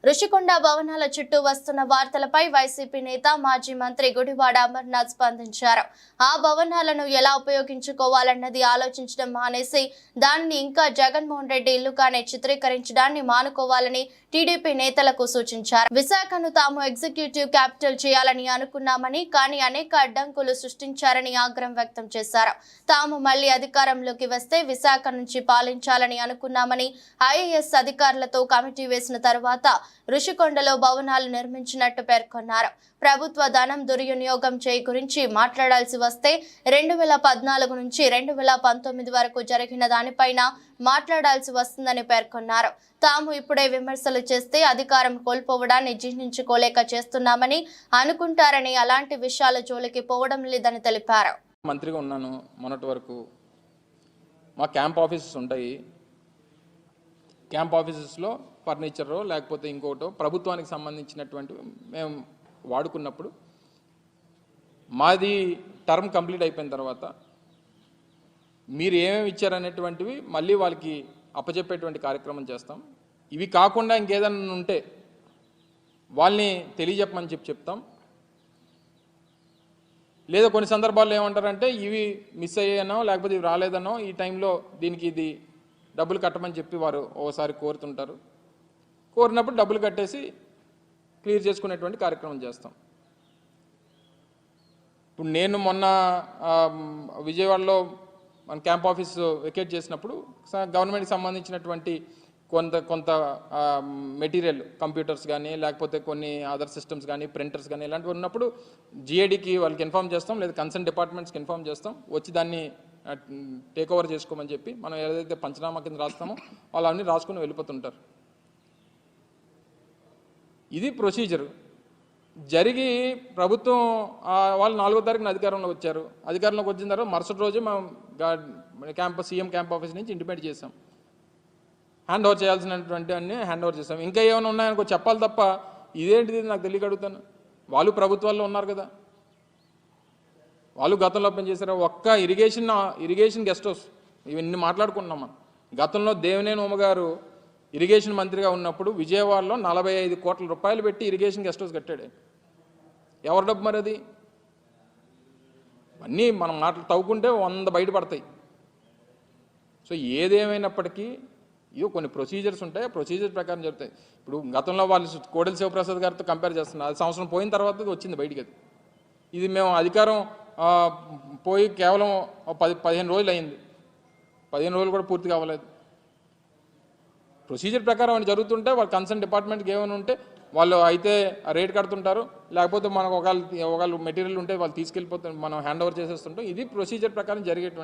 రుషికొండ భవనాల చుట్టూ వస్తున్న వార్తలపై వైసీపీ నేత మాజీ మంత్రి గుడివాడ అమర్నాథ్ స్పందించారు. ఆ భవనాలను ఎలా ఉపయోగించుకోవాలన్నది ఆలోచించడం మానేసి దానిని ఇంకా జగన్మోహన్ రెడ్డి ఇల్లుగానే చిత్రీకరించడాన్ని మానుకోవాలని టీడీపీ నేతలకు సూచించారు. విశాఖను తాము ఎగ్జిక్యూటివ్ క్యాపిటల్ చేయాలని అనుకున్నామని, కానీ అనేక అడ్డంకులు సృష్టించారని ఆగ్రహం వ్యక్తం చేశారు. తాము మళ్లీ అధికారంలోకి వస్తే విశాఖ నుంచి పాలించాలని అనుకున్నామని, ఐఏఎస్ అధికారులతో కమిటీ వేసిన తర్వాత రుషికొండలో భవనాలు నిర్మించినట్టు పేర్కొన్నారు. ప్రభుత్వ ధనం దుర్వినియోగం చేయి గురించి మాట్లాడాల్సి వస్తే 2014 నుంచి 2019 వరకు జరిగిన దానిపైన మాట్లాడాల్సి వస్తుందని పేర్కొన్నారు. తాము ఇప్పుడే విమర్శలు చేస్తే అధికారం కోల్పోవడాన్ని జీర్ణించుకోలేక చేస్తున్నామని అనుకుంటారని, అలాంటి విషయాల జోలికి పోవడం లేదని తెలిపారు. మంత్రిగా ఉన్నాను మొన్నటి వరకు. మా క్యాంప్ ఆఫీసెస్ ఉంటాయి. క్యాంప్ ఆఫీసెస్లో ఫర్నిచరో లేకపోతే ఇంకోటో ప్రభుత్వానికి సంబంధించినటువంటి మేము వాడుకున్నప్పుడు మాది టర్మ్ కంప్లీట్ అయిపోయిన తర్వాత మీరు ఏమేమి ఇచ్చారనేటువంటివి మళ్ళీ వాళ్ళకి అప్పచెప్పేటువంటి కార్యక్రమం చేస్తాం. ఇవి కాకుండా ఇంకేదైనా ఉంటే వాళ్ళని తెలియజెప్పమని చెప్తాం. లేదా కొన్ని సందర్భాల్లో ఏమంటారంటే ఇవి మిస్ అయ్యానో లేకపోతే ఇవి రాలేదనో ఈ టైంలో దీనికి ఇది డబ్బులు కట్టమని చెప్పి వారు ఓసారి కోరుతుంటారు. కోరినప్పుడు డబ్బులు కట్టేసి క్లియర్ చేసుకునేటువంటి కార్యక్రమం చేస్తాం. ఇప్పుడు నేను మొన్న విజయవాడలో మన క్యాంప్ ఆఫీస్ వెకేట్ చేసినప్పుడు గవర్నమెంట్కి సంబంధించినటువంటి కొంత మెటీరియల్ కంప్యూటర్స్ కానీ లేకపోతే కొన్ని అదర్ సిస్టమ్స్ కానీ ప్రింటర్స్ కానీ ఇలాంటివి ఉన్నప్పుడు జిఏడికి వాళ్ళకి ఇన్ఫామ్ చేస్తాం, లేదా కన్సర్న్ డిపార్ట్మెంట్స్కి ఇన్ఫామ్ చేస్తాం, వచ్చి దాన్ని టేక్ ఓవర్ చేసుకోమని చెప్పి మనం ఏదైతే పంచనామా కింద రాస్తామో వాళ్ళు అన్నీ రాసుకుని వెళ్ళిపోతుంటారు. ఇది ప్రొసీజర్ జరిగి ప్రభుత్వం వాళ్ళు 4వ తారీఖున అధికారంలోకి వచ్చారు. అధికారంలోకి వచ్చిన తర్వాత మరుసటి రోజే మేము సీఎం క్యాంప్ ఆఫీస్ నుంచి ఇంటిమేట్ చేసాం. హ్యాండ్ ఓవర్ చేయాల్సినటువంటి అన్ని హ్యాండ్ ఓవర్ చేస్తాం. ఇంకా ఏమైనా ఉన్నాయనుకో చెప్పాలి తప్ప ఇదేంటిది నాకు తెలియక అడుగుతాను. వాళ్ళు ప్రభుత్వాల్లో ఉన్నారు కదా, వాళ్ళు గతంలో పనిచేశారు. ఒక్క ఇరిగేషన్ గెస్ట్ హౌస్ ఇవన్నీ మాట్లాడుకున్నాం మనం. గతంలో దేవినేని ఉమ గారు ఇరిగేషన్ మంత్రిగా ఉన్నప్పుడు విజయవాడలో 45 కోట్ల రూపాయలు పెట్టి ఇరిగేషన్ గెస్ట్ హౌస్ కట్టాడు. ఎవరి డబ్బు మరి అది? అన్నీ మనం మాటలు తవ్వుకుంటే 100 బయటపడతాయి. సో ఏదేమైనప్పటికీ ఇవి కొన్ని ప్రొసీజర్స్ ఉంటాయి, ఆ ప్రొసీజర్ ప్రకారం జరుగుతాయి. ఇప్పుడు గతంలో వాళ్ళు కోడెల శివప్రసాద్ గారితో కంపేర్ చేస్తున్నారు. అది సంవత్సరం పోయిన తర్వాత వచ్చింది బయటికి. అది ఇది మేము అధికారం పోయి కేవలం 15 రోజులు అయింది. 15 రోజులు కూడా పూర్తి కావలేదు. ప్రొసీజర్ ప్రకారం అని జరుగుతుంటే వాళ్ళు కన్సర్న్ డిపార్ట్మెంట్కి ఏమైనా ఉంటే వాళ్ళు అయితే రేట్ కడుతుంటారు, లేకపోతే మనకు ఒకవేళ మెటీరియల్ ఉంటే వాళ్ళు తీసుకెళ్ళిపోతారు, మనం హ్యాండ్ ఓవర్ చేసేస్తుంటాం. ఇది ప్రొసీజర్ ప్రకారం జరిగేటువంటి